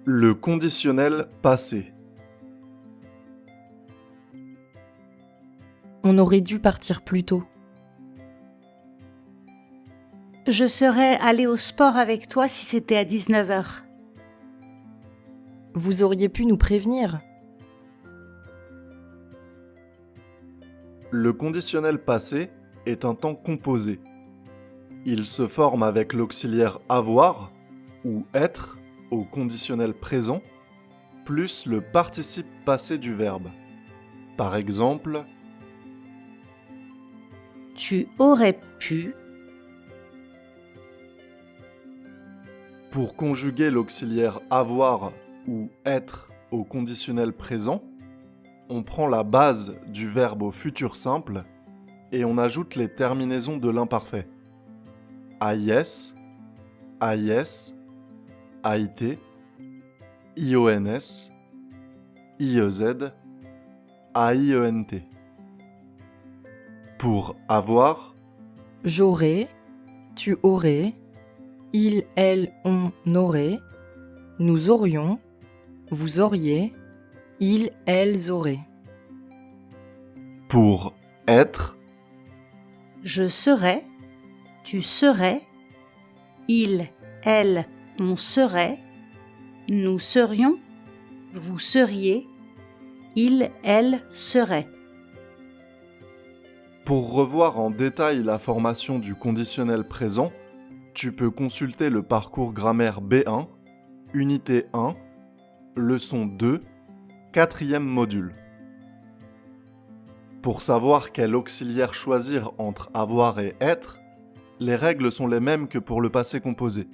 Le conditionnel passé. On aurait dû partir plus tôt. Je serais allée au sport avec toi si c'était à 19h. Vous auriez pu nous prévenir. Le conditionnel passé est un temps composé. Il se forme avec l'auxiliaire avoir ou être au conditionnel présent plus le participe passé du verbe. Par exemple, Tu aurais pu. Pour conjuguer l'auxiliaire avoir ou être au conditionnel présent, on prend la base du verbe au futur simple et on ajoute les terminaisons de l'imparfait. AIS, AIS, AIT, IONS, IEZ, AIENT. Pour avoir, J'aurais, tu aurais, il, elle, on aurait, nous aurions, vous auriez, ils, elles auraient. pour être, Je serais. Tu serais. Il, elle, on serait. Nous serions. Vous seriez. Il, elle serait. Pour revoir en détail la formation du conditionnel présent, tu peux consulter le parcours grammaire B1, unité 1, leçon 2, 4e module. Pour savoir quel auxiliaire choisir entre avoir et être, les règles sont les mêmes que pour le passé composé.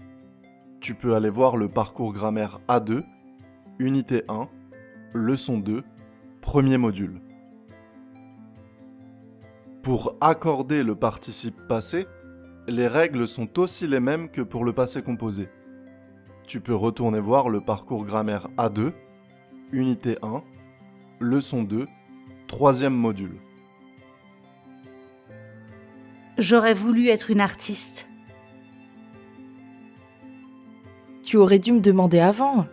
Tu peux aller voir le parcours grammaire A2, unité 1, leçon 2, premier module. Pour accorder le participe passé, les règles sont aussi les mêmes que pour le passé composé. Tu peux retourner voir le parcours grammaire A2, unité 1, leçon 2, troisième module. J'aurais voulu être une artiste. Tu aurais dû me demander avant.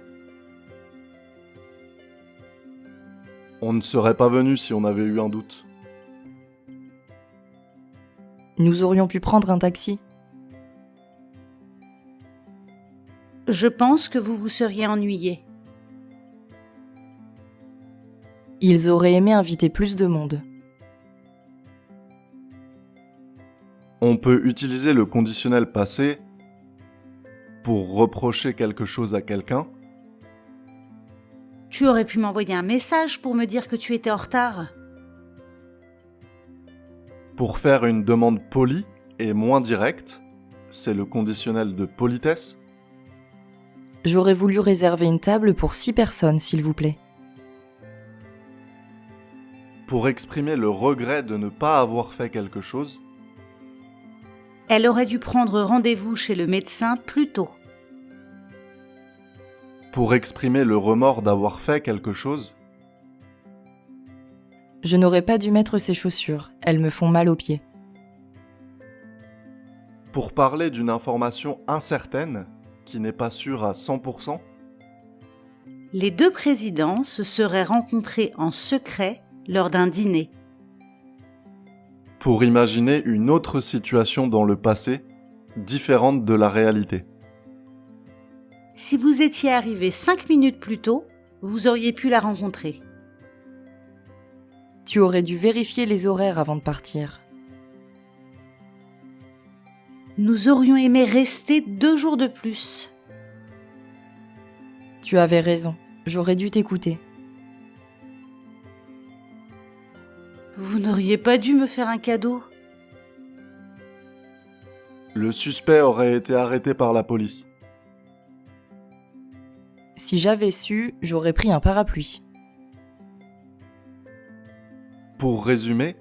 On ne serait pas venu si on avait eu un doute. Nous aurions pu prendre un taxi. Je pense que vous vous seriez ennuyé. Ils auraient aimé inviter plus de monde. On peut utiliser le conditionnel passé pour reprocher quelque chose à quelqu'un, Tu aurais pu m'envoyer un message pour me dire que tu étais en retard. pour faire une demande polie et moins directe, c'est le conditionnel de politesse, J'aurais voulu réserver une table pour 6 personnes, s'il vous plaît. pour exprimer le regret de ne pas avoir fait quelque chose, Elle aurait dû prendre rendez-vous chez le médecin plus tôt. pour exprimer le remords d'avoir fait quelque chose, Je n'aurais pas dû mettre ces chaussures, elles me font mal aux pieds. pour parler d'une information incertaine qui n'est pas sûre à 100%, Les deux présidents se seraient rencontrés en secret lors d'un dîner. pour imaginer une autre situation dans le passé, différente de la réalité. Si vous étiez arrivé 5 minutes plus tôt, vous auriez pu la rencontrer. Tu aurais dû vérifier les horaires avant de partir. Nous aurions aimé rester 2 jours de plus. Tu avais raison, j'aurais dû t'écouter. Vous n'auriez pas dû me faire un cadeau. Le suspect aurait été arrêté par la police. Si j'avais su, j'aurais pris un parapluie. Pour résumer,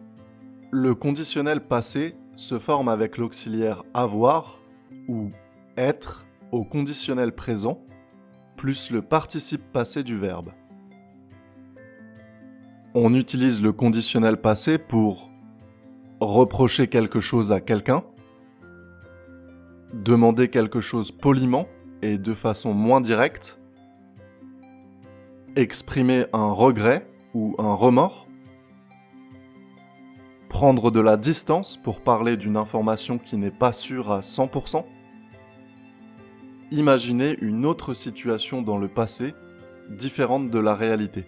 le conditionnel passé se forme avec l'auxiliaire avoir ou être au conditionnel présent plus le participe passé du verbe. On utilise le conditionnel passé pour reprocher quelque chose à quelqu'un, demander quelque chose poliment et de façon moins directe, Exprimer un regret ou un remords. Prendre de la distance pour parler d'une information qui n'est pas sûre à 100%. Imaginer une autre situation dans le passé, différente de la réalité.